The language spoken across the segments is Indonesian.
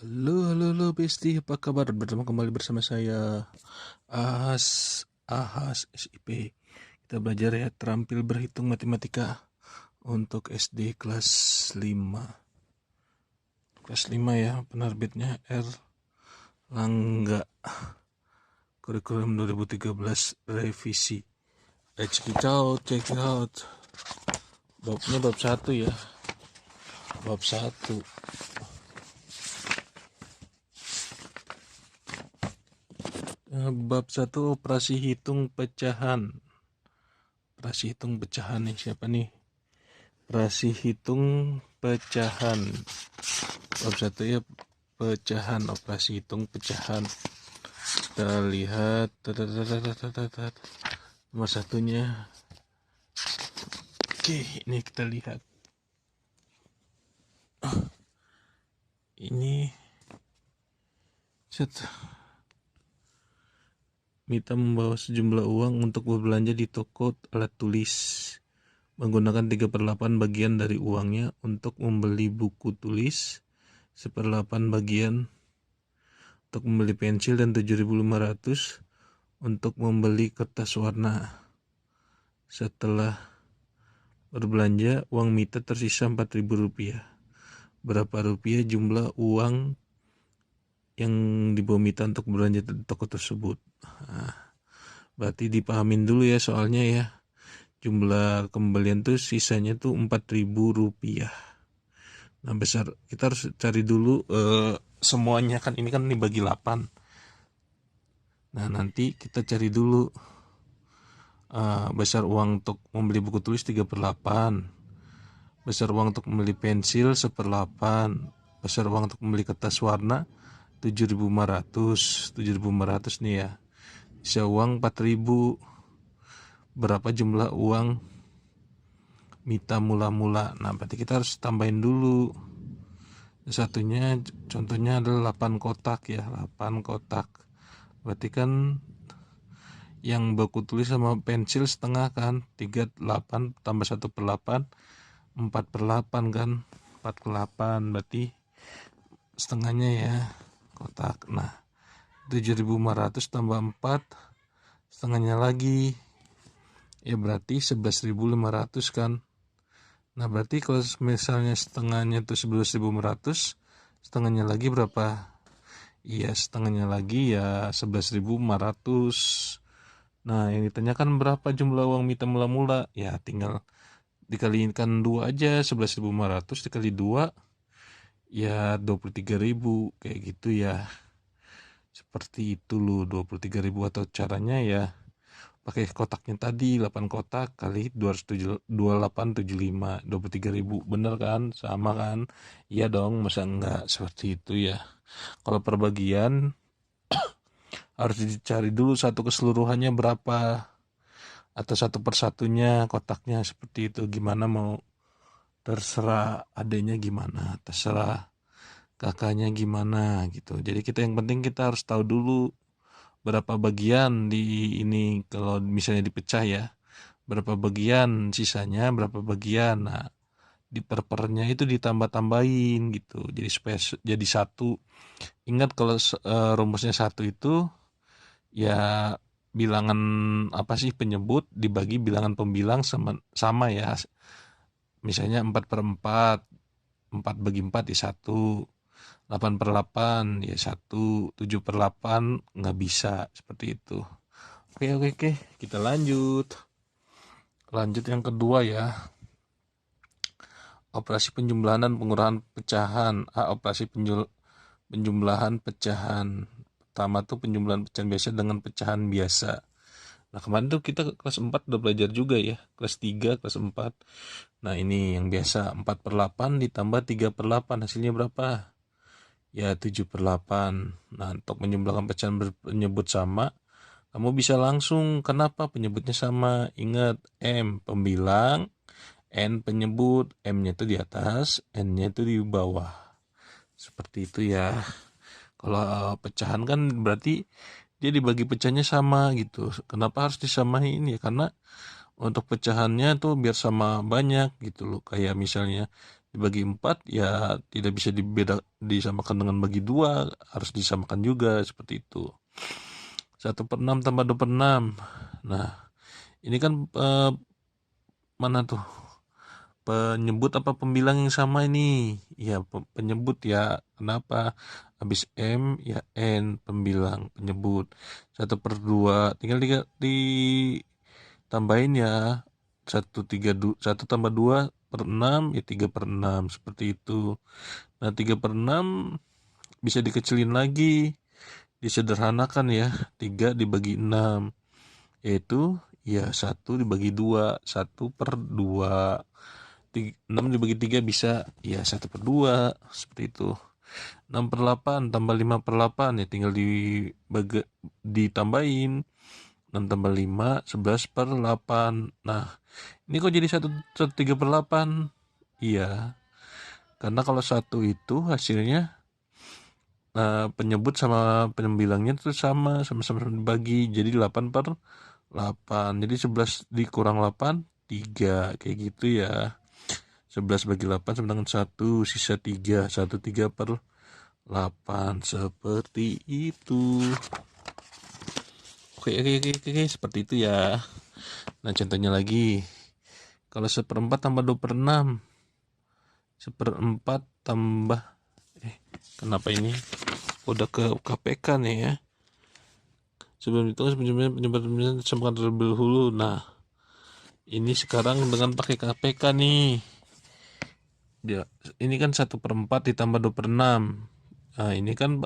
Halo Besti, apa kabar? Bertemu kembali bersama saya Ahas SIP. Kita belajar ya terampil berhitung matematika untuk SD kelas 5. Kelas 5 ya, penerbitnya R. Langga. Kurikulum 2013 revisi. Check it out. Babnya bab 1 ya. Bab 1. Bab 1 operasi hitung pecahan. Operasi hitung pecahan nih, siapa nih? Operasi hitung pecahan. Bab 1 ya, pecahan, operasi hitung pecahan. Kita lihat nomor satunya. Oke, ini kita lihat. Ini Mita membawa sejumlah uang untuk berbelanja di toko alat tulis. Menggunakan 3/8 bagian dari uangnya untuk membeli buku tulis, 1/8 bagian untuk membeli pensil, dan 7.500 untuk membeli kertas warna. Setelah berbelanja, uang Mita tersisa 4.000 rupiah. Berapa rupiah jumlah uang yang dibawa Mita untuk belanja di toko tersebut? Nah, berarti dipahamin dulu ya soalnya ya. Jumlah kembalian tuh sisanya tuh 4.000 rupiah. Nah besar, kita harus cari dulu semuanya kan, ini kan dibagi 8. Nah nanti kita cari dulu besar uang untuk membeli buku tulis 3/8, besar uang untuk membeli pensil 1/8, besar uang untuk membeli kertas warna 7.500 nih ya. Sisa uang 4.000. Berapa jumlah uang Mita mula-mula? Nah berarti kita harus tambahin dulu. Satunya contohnya adalah 8 kotak ya, 8 kotak. Berarti kan yang buku tulis sama pensil setengah kan, 3/8 tambah 1/8, 4/8 kan, 4/8 berarti setengahnya ya kotak. Nah 7.500 tambah 4 setengahnya lagi ya, berarti 11.500 kan. Nah berarti kalau misalnya setengahnya itu 11.500, setengahnya lagi berapa? Iya, setengahnya lagi ya 11.500. Nah yang ditanyakan berapa jumlah uang Mita mula-mula, ya tinggal dikalikan 2 aja. 11.500 dikali 2 ya 23.000, kayak gitu ya. Seperti itu loh, 23.000. Atau caranya ya pakai kotaknya tadi, 8 kotak kali 2875, 23.000. Bener kan? Sama kan? Iya dong, masa enggak seperti itu ya. Kalau perbagian harus dicari dulu satu keseluruhannya berapa, atau satu persatunya kotaknya seperti itu. Gimana mau, terserah adanya gimana, terserah kakaknya gimana gitu. Jadi kita yang penting kita harus tahu dulu berapa bagian di ini. Kalau misalnya dipecah ya, berapa bagian, sisanya berapa bagian. Nah di pernya itu ditambah-tambahin gitu, jadi supaya jadi satu. Ingat kalau rumusnya satu itu ya, bilangan apa sih penyebut dibagi bilangan pembilang sama ya. Misalnya 4/4, 4 bagi 4 ya 1, 8/8 ya 1, 7/8 nggak bisa, seperti itu. Oke, kita lanjut yang kedua ya. Operasi penjumlahan dan pengurangan pecahan. Operasi penjumlahan pecahan. Pertama tuh penjumlahan pecahan biasa dengan pecahan biasa. Nah kemarin tuh kita kelas 4 udah belajar juga ya, kelas 3, kelas 4. Nah ini yang biasa, 4/8 ditambah 3/8 hasilnya berapa? Ya 7/8. Nah untuk menjumlahkan pecahan berpenyebut sama, kamu bisa langsung, kenapa penyebutnya sama? Ingat, M pembilang, N penyebut, M-nya itu di atas, N-nya itu di bawah. Seperti itu ya. Kalau pecahan kan berarti dia dibagi pecahnya sama gitu. Kenapa harus disamain ya? Karena untuk pecahannya tuh biar sama banyak gitu loh. Kayak misalnya dibagi 4 ya tidak bisa disamakan dengan bagi 2, harus disamakan juga seperti itu. 1/6 tambah 2/6. Nah, ini kan mana tuh? Penyebut apa pembilang yang sama ini? Ya, penyebut ya. Kenapa? Habis M ya N, pembilang, penyebut. 1/2 tinggal ditambahin ya. 1 tambah 2/6 ya 3/6, seperti itu. Nah, 3/6 bisa dikecilin lagi, disederhanakan ya. 3 dibagi 6 yaitu ya 1 dibagi 2, 1/2. 6 dibagi 3 bisa ya 1/2, seperti itu. 6/8 tambah 5/8 ya tinggal ditambahin. 6 tambah 5 11/8. Nah, ini kok jadi 1/3/8? Iya, karena kalau 1 itu hasilnya penyebut sama penbilangnya itu sama-sama dibagi, jadi 8/8. Jadi 11 dikurang 8 3, kayak gitu ya. 11 bagi 8 sama dengan 1, sisa 3, 1/3/8, seperti itu. Oke, seperti itu ya. Nah, contohnya lagi, kalau 1/4 tambah 2/6, 1/4 tambah kenapa ini udah ke KPK nih ya. Sebelum itu penyebab disamakan terlebih dahulu. Nah, ini sekarang dengan pakai KPK nih. Dia ini kan 1/4 ditambah 2/6. Nah, ini kan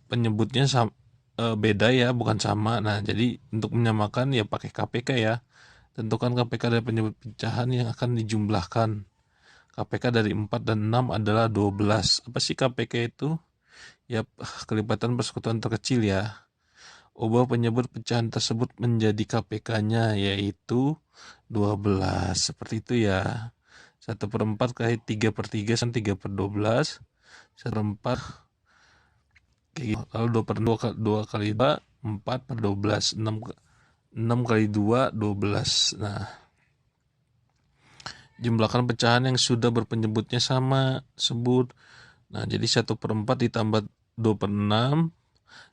penyebutnya beda ya, bukan sama. Nah, jadi untuk menyamakan ya pakai KPK ya. Tentukan KPK dari penyebut pecahan yang akan dijumlahkan. KPK dari 4 dan 6 adalah 12. Apa sih KPK itu? Ya, kelipatan persekutuan terkecil ya. Ubah penyebut pecahan tersebut menjadi KPK-nya, yaitu 12. Seperti itu ya. 1/4 kali 3/3 sama 3/12. 1/4 lalu 2 kali 2 4/12. 6 kali 2 12. Nah, jumlahkan pecahan yang sudah berpenyebutnya sama sebut. Nah, jadi 1/4 ditambah 2/6,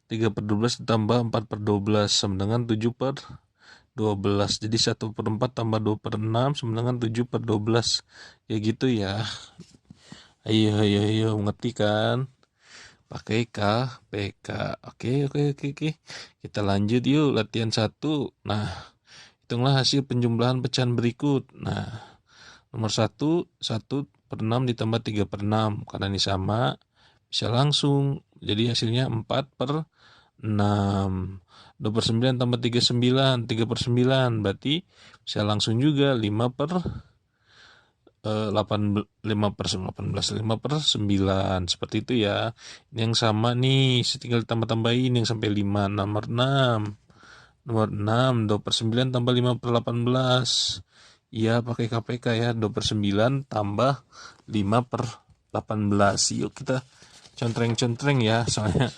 3/12 ditambah 4/12 sama dengan 7/12. Jadi 1/4 tambah 2/6 sama dengan 7/12. Ya gitu ya. Ayo, ngerti kan? Pakai KPK. Oke. Kita lanjut yuk, latihan 1. Nah, hitunglah hasil penjumlahan pecahan berikut. Nah, nomor 1, 1/6 ditambah 3/6. Karena ini sama, bisa langsung. Jadi hasilnya 4/6. 2/9 tambah 3/9. 3/9 berarti bisa langsung juga 5/9. Seperti itu ya. Ini yang sama nih, tinggal tambah-tambahin yang sampai 5. Nomor 6. 2/9 tambah 5/18. Iya, pakai KPK ya. 2/9 tambah 5/18. Yuk kita contreng-contreng ya, soalnya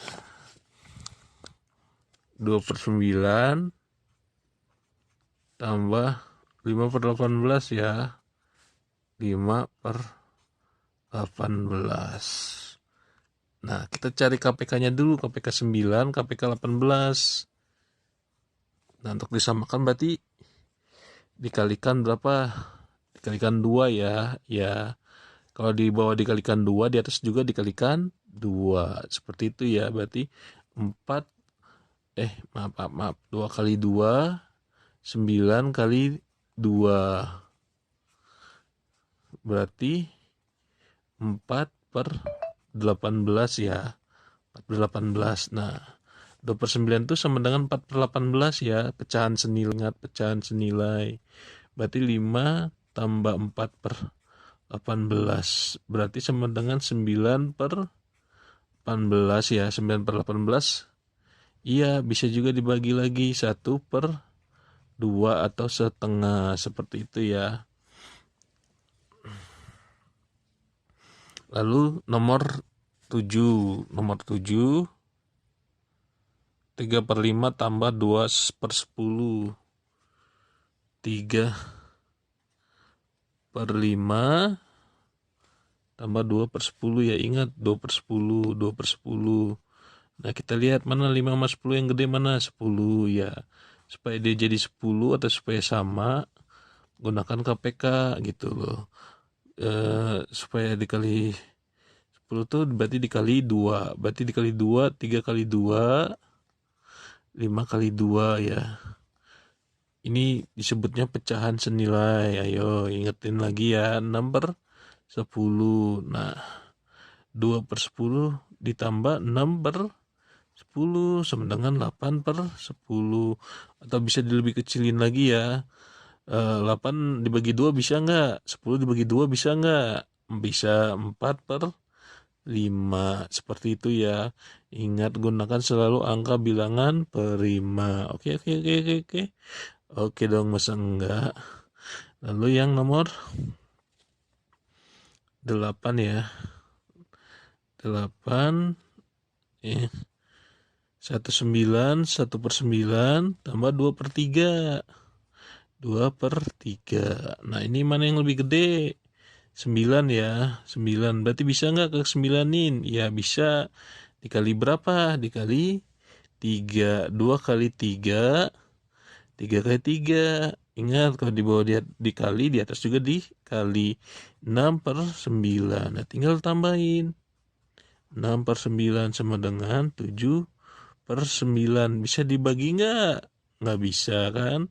2/9 tambah 5/18 ya. 5/18. Nah, kita cari KPK-nya dulu, KPK 9, KPK 18. Nah, untuk disamakan berarti dikalikan berapa? Dikalikan 2 ya. Ya, kalau di bawah dikalikan 2, di atas juga dikalikan 2. Seperti itu ya, berarti 4 maaf 2 kali 2 9 kali 2 berarti 4/18 ya. 4/18. Nah, 2/9 itu sama dengan 4/18 ya. Pecahan senilai. Berarti 5 tambah 4/18 berarti sama dengan 9/18 ya. 9/18. Iya, bisa juga dibagi lagi 1/2 atau setengah, seperti itu ya. Lalu nomor 7. 3/5 tambah 2/10. 3 per 5 tambah 2 per 10 ya, ingat 2 per 10, 2 per 10. Nah kita lihat mana 5 sama 10 yang gede mana, 10 ya. Supaya dia jadi 10 atau supaya sama, gunakan KPK gitu loh. Supaya dikali 10 tuh berarti dikali 2, berarti dikali 2, 3 kali 2, 5 kali 2 ya. Ini disebutnya pecahan senilai. Ayo ingetin lagi ya, 6 per 10. Nah 2 per 10 ditambah 6 per 10 sama dengan 8 per 10. Atau bisa lebih kecilin lagi ya, 8 dibagi 2 bisa nggak? 10 dibagi 2 bisa nggak? Bisa. 4 per 5. Seperti itu ya. Ingat, gunakan selalu angka bilangan prima. Oke. Oke dong, masa enggak? Lalu yang nomor 8 ya. 8 ya. 19, 1 per 9 tambah 2 per 3. 2 per 3. Nah ini mana yang lebih gede? 9 ya. 9. Berarti bisa nggak ke 9-in? Ya bisa. Dikali berapa? Dikali 3. 2 kali 3. 3 kali 3. Ingat, kalau di bawah dia dikali, di atas juga dikali. 6 per 9. Nah tinggal tambahin. 6 per 9 sama dengan 7 per 9. Bisa dibagi nggak? Nggak bisa kan?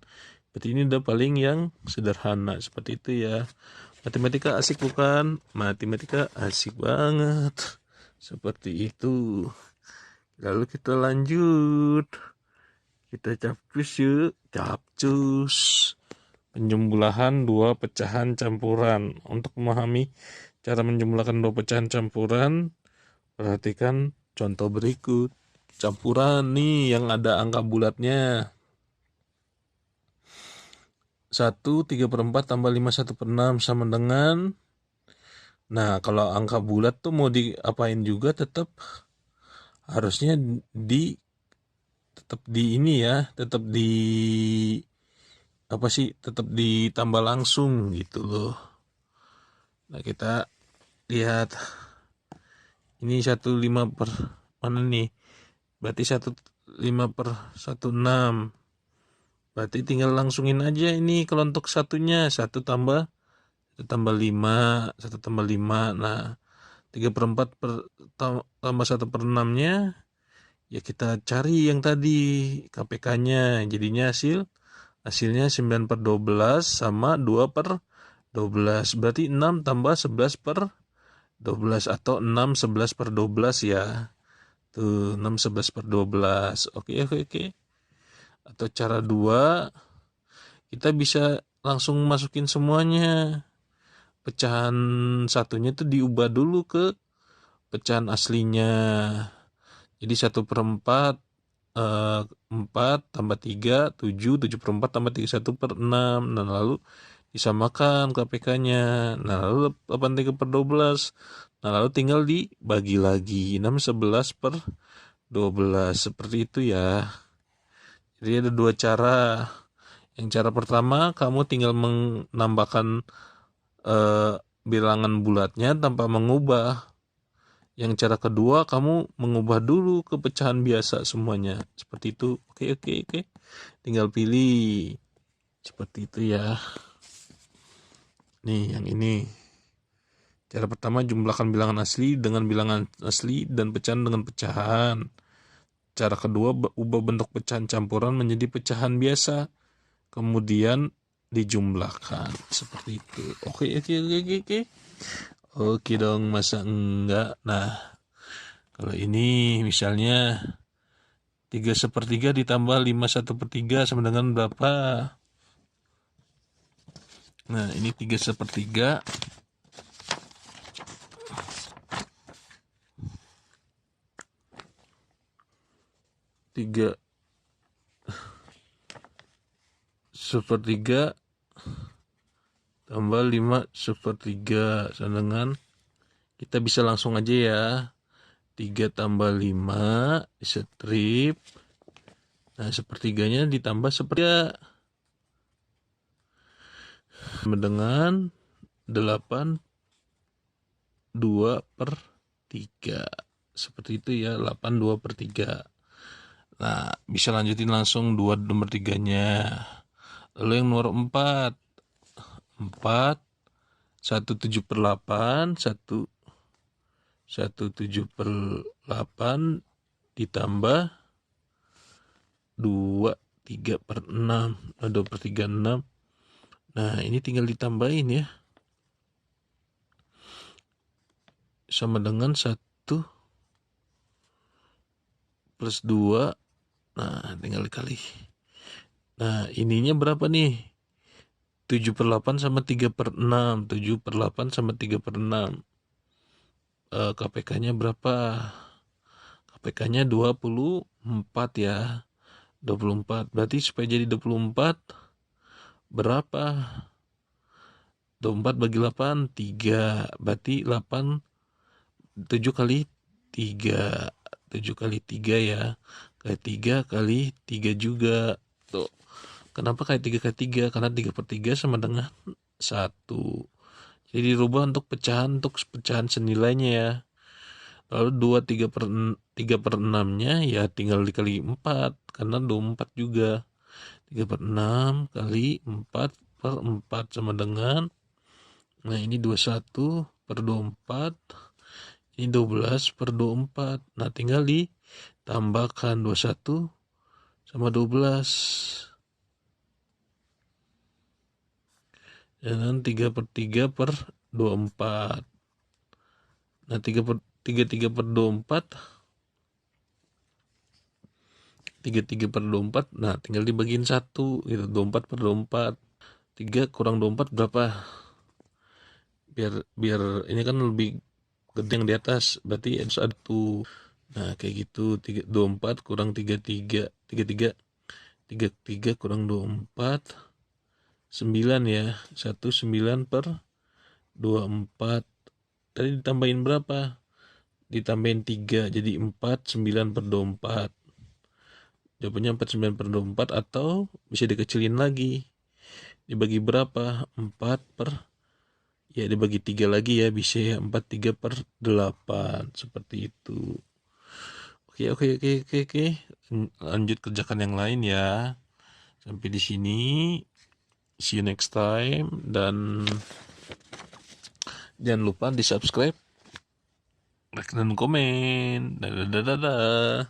Berarti ini udah paling yang sederhana. Seperti itu ya. Matematika asik bukan? Matematika asik banget. Seperti itu. Lalu kita lanjut. Kita capcus yuk. Capcus. Penjumlahan dua pecahan campuran. Untuk memahami cara menjumlahkan dua pecahan campuran, perhatikan contoh berikut. Campuran nih yang ada angka bulatnya. 1 3/4 tambah 5 1/6 sama dengan. Nah kalau angka bulat tuh mau diapain juga tetap harusnya tetap di ini ya, tetap ditambah langsung gitu loh. Nah kita lihat ini 15 per mana nih, berarti 15 per 16. Berarti tinggal langsungin aja ini kalau untuk satunya. 1 tambah 5. 1 tambah 5. Nah 3/4 tambah 1/6-nya ya kita cari yang tadi KPK-nya. Jadinya hasilnya 9 per 12 sama 2 per 12. Berarti 6 tambah 11 per 12 atau 6 11 per 12 ya. Tuh 6 11 per 12. Oke. Atau cara 2, kita bisa langsung masukin semuanya. Pecahan satunya itu diubah dulu ke pecahan aslinya. Jadi 1/4 4 tambah 3 7, 7/4 tambah 3 1/6. Nah lalu disamakan KPK-nya. Nah lalu 8 3 per 12. Nah lalu tinggal dibagi lagi 6 11 per 12. Seperti itu ya. Jadi ada dua cara. Yang cara pertama, kamu tinggal menambahkan bilangan bulatnya tanpa mengubah. Yang cara kedua, kamu mengubah dulu ke pecahan biasa semuanya. Seperti itu. Oke. Tinggal pilih. Seperti itu ya. Nih yang ini. Cara pertama, jumlahkan bilangan asli dengan bilangan asli dan pecahan dengan pecahan. Cara kedua, ubah bentuk pecahan campuran menjadi pecahan biasa. Kemudian dijumlahkan. Seperti itu. Oke. Oke dong, masa enggak? Nah, kalau ini misalnya 3/3 ditambah 5 1/3 sama dengan berapa? Nah, ini 3/3. 3/3 tambah 5/3 sama dengan, kita bisa langsung aja ya, 3 tambah 5 strip. Nah 1/3-nya ditambah 1/3 sama dengan 8 2 per 3. Seperti itu ya, 8 2 per 3. Nah, bisa lanjutin langsung 2 nomor 3-nya. Lalu yang nomor 4. 4 17 per 8, 17 per 8 ditambah 2 3 per 6. 2 per 3 6. Nah, ini tinggal ditambahin ya. Sama dengan 1 plus 2. Nah, tinggal dikali. Nah, ininya berapa nih? 7 per 8 sama 3 per 6. 7 per 8 sama 3 per 6. KPK-nya berapa? KPK-nya 24 ya. 24. Berarti supaya jadi 24 berapa? 24 bagi 8 3. Berarti 8 7 kali 3. 7 kali 3 ya. Kali 3 kali 3 juga. Tuh. Kenapa kali 3 kali 3? Karena 3 per 3 sama dengan 1. Jadi dirubah untuk pecahan senilainya ya. Lalu 2 3 per 6-nya ya tinggal dikali 4 karena 24 juga. 3 per 6 kali 4 per 4 sama dengan, nah ini 21 per 24, ini 12 per 24. Nah tinggal ditambahkan 21 sama 12. Dan 3 per 3 per 24. Nah 3 per 3 per 24, 3 per 24, nah tinggal dibagiin 1 gitu. 24 per 24, 3 kurang 24 berapa? Biar ini kan lebih gede yang di atas, berarti ada 1. Nah kayak gitu. 24 kurang 33 kurang 24 9 ya. 9 per 24. Tadi ditambahin berapa? Ditambahin 3 jadi 9 per 24. Jawabannya 9 per 24, atau bisa dikecilin lagi. Dibagi berapa? 4 per, ya dibagi 3 lagi ya, bisa ya. 3 per 8. Seperti itu. Oke. Lanjut kerjakan yang lain ya. Sampai di sini. See you next time. Dan jangan lupa di subscribe, like dan komen. Dadah.